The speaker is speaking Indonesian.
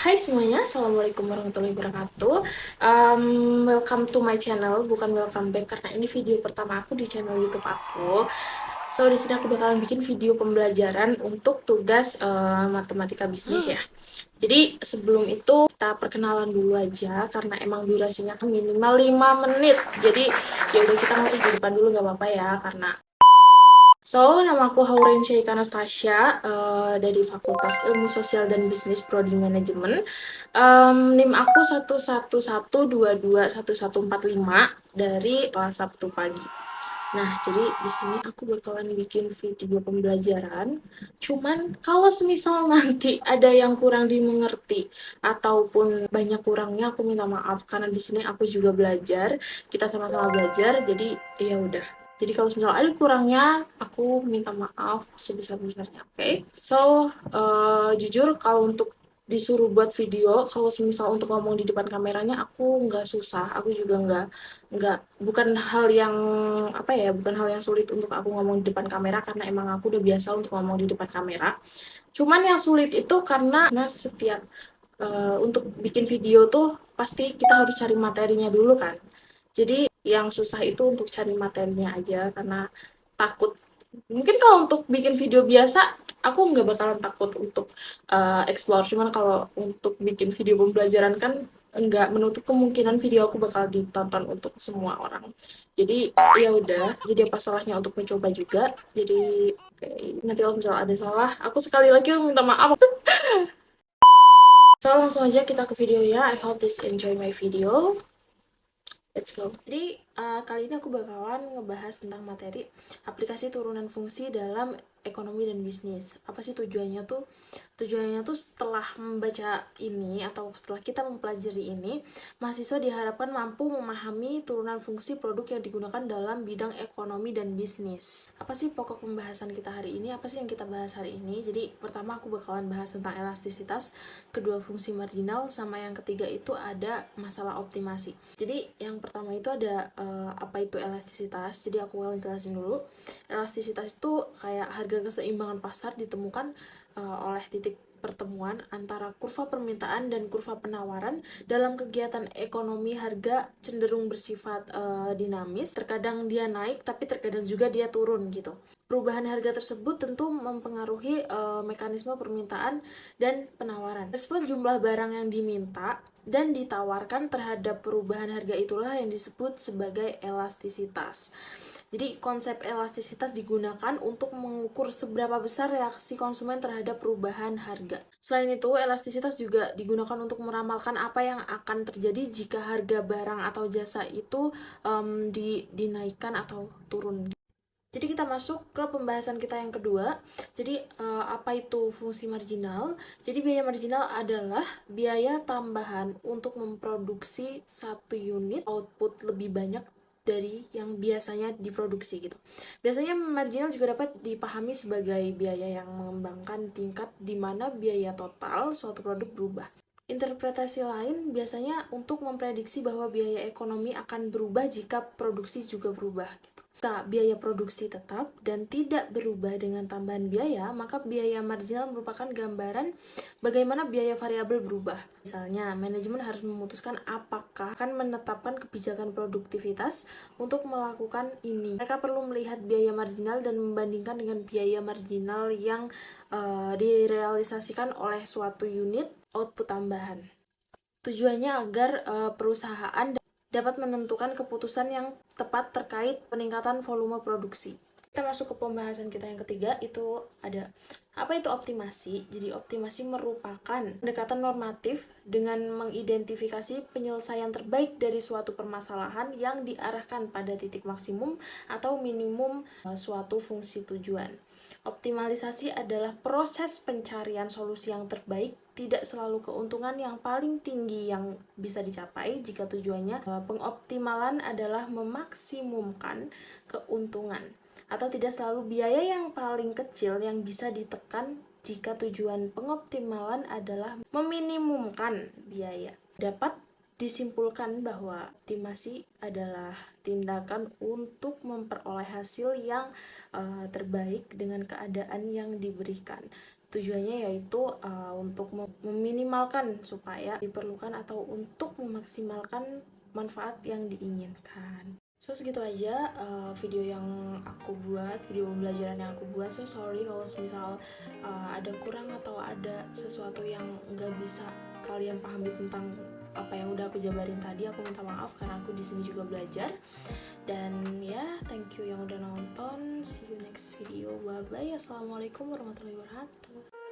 Hai semuanya, Assalamualaikum warahmatullahi wabarakatuh. Welcome to my channel, bukan welcome back karena ini video pertama aku di channel YouTube aku. So di sini aku bakalan bikin video pembelajaran untuk tugas matematika bisnis ya. Jadi sebelum itu kita perkenalan dulu aja karena emang durasinya kan minimal 5 menit. Jadi ya udah kita ngoceh di depan dulu nggak apa-apa ya karena nama aku Hauren Syaik Anastasia dari Fakultas Ilmu Sosial dan Bisnis Prodi Manajemen. NIM aku 111221145 dari kelas Sabtu pagi. Nah, jadi di sini aku bakalan bikin video pembelajaran. Cuman kalau semisal nanti ada yang kurang dimengerti ataupun banyak kurangnya, aku minta maaf karena di sini aku juga belajar. Kita sama-sama belajar, jadi ya udah. Jadi kalau misalnya ada kurangnya, aku minta maaf sebesar-besarnya, oke? So, jujur kalau untuk disuruh buat video, kalau semisal untuk ngomong di depan kameranya, aku nggak susah. Aku juga nggak bukan hal yang apa ya, bukan hal yang sulit untuk aku ngomong di depan kamera karena emang aku udah biasa untuk ngomong di depan kamera. Cuman yang sulit itu karena setiap untuk bikin video tuh pasti kita harus cari materinya dulu kan. Jadi yang susah itu untuk cari materinya aja karena takut. Mungkin kalau untuk bikin video biasa, aku nggak bakalan takut untuk explore. Cuman kalau untuk bikin video pembelajaran kan nggak menutup kemungkinan video aku bakal ditonton untuk semua orang. Jadi ya udah, jadi apa salahnya untuk mencoba juga. Jadi oke, nanti kalau misalnya ada salah, aku sekali lagi minta maaf. So langsung aja kita ke video ya. I hope this enjoy my video. Let's go. Jadi kali ini aku bakalan ngebahas tentang materi aplikasi turunan fungsi dalam ekonomi dan bisnis. Apa sih tujuannya tuh? Tujuannya tuh setelah membaca ini atau setelah kita mempelajari ini, mahasiswa diharapkan mampu memahami turunan fungsi produk yang digunakan dalam bidang ekonomi dan bisnis. Apa sih pokok pembahasan kita hari ini? Apa sih yang kita bahas hari ini? Jadi pertama aku bakalan bahas tentang elastisitas, kedua fungsi marginal, sama yang ketiga itu ada masalah optimasi. Jadi yang pertama itu ada apa itu elastisitas. Jadi aku akan jelasin dulu. Elastisitas itu kayak harga keseimbangan pasar ditemukan oleh titik pertemuan antara kurva permintaan dan kurva penawaran dalam kegiatan ekonomi. Harga cenderung bersifat dinamis, terkadang dia naik tapi terkadang juga dia turun gitu. Perubahan harga tersebut tentu mempengaruhi mekanisme permintaan dan penawaran. Respon jumlah barang yang diminta dan ditawarkan terhadap perubahan harga itulah yang disebut sebagai elastisitas. Jadi konsep elastisitas digunakan untuk mengukur seberapa besar reaksi konsumen terhadap perubahan harga. Selain itu, elastisitas juga digunakan untuk meramalkan apa yang akan terjadi jika harga barang atau jasa itu dinaikkan atau turun. Jadi kita masuk ke pembahasan kita yang kedua. Jadi apa itu fungsi marginal? Jadi biaya marginal adalah biaya tambahan untuk memproduksi satu unit output lebih banyak dari yang biasanya diproduksi gitu. Biasanya marginal juga dapat dipahami sebagai biaya yang mengembangkan tingkat di mana biaya total suatu produk berubah. Interpretasi lain biasanya untuk memprediksi bahwa biaya ekonomi akan berubah jika produksi juga berubah. Jika biaya produksi tetap dan tidak berubah dengan tambahan biaya, maka biaya marginal merupakan gambaran bagaimana biaya variabel berubah. Misalnya, manajemen harus memutuskan apakah akan menetapkan kebijakan produktivitas untuk melakukan ini. Mereka perlu melihat biaya marginal dan membandingkan dengan biaya marginal yang direalisasikan oleh suatu unit output tambahan. Tujuannya agar perusahaan dapat menentukan keputusan yang tepat terkait peningkatan volume produksi. Kita masuk ke pembahasan kita yang ketiga, itu ada apa itu optimasi. Jadi optimasi merupakan pendekatan normatif dengan mengidentifikasi penyelesaian terbaik dari suatu permasalahan yang diarahkan pada titik maksimum atau minimum suatu fungsi tujuan. Optimalisasi adalah proses pencarian solusi yang terbaik, tidak selalu keuntungan yang paling tinggi yang bisa dicapai jika tujuannya. Pengoptimalan adalah memaksimumkan keuntungan atau tidak selalu biaya yang paling kecil yang bisa ditekan jika tujuan pengoptimalan adalah meminimumkan biaya. Dapat disimpulkan bahwa optimasi adalah tindakan untuk memperoleh hasil yang terbaik dengan keadaan yang diberikan. Tujuannya yaitu untuk meminimalkan supaya diperlukan atau untuk memaksimalkan manfaat yang diinginkan. So segitu aja video yang aku buat, video pembelajaran yang aku buat. So sorry kalau misal ada kurang atau ada sesuatu yang nggak bisa kalian pahami tentang apa yang udah aku jabarin tadi. Aku minta maaf karena aku di sini juga belajar. Dan ya, thank you yang udah nonton. See you next video. Bye bye. Assalamualaikum warahmatullahi wabarakatuh.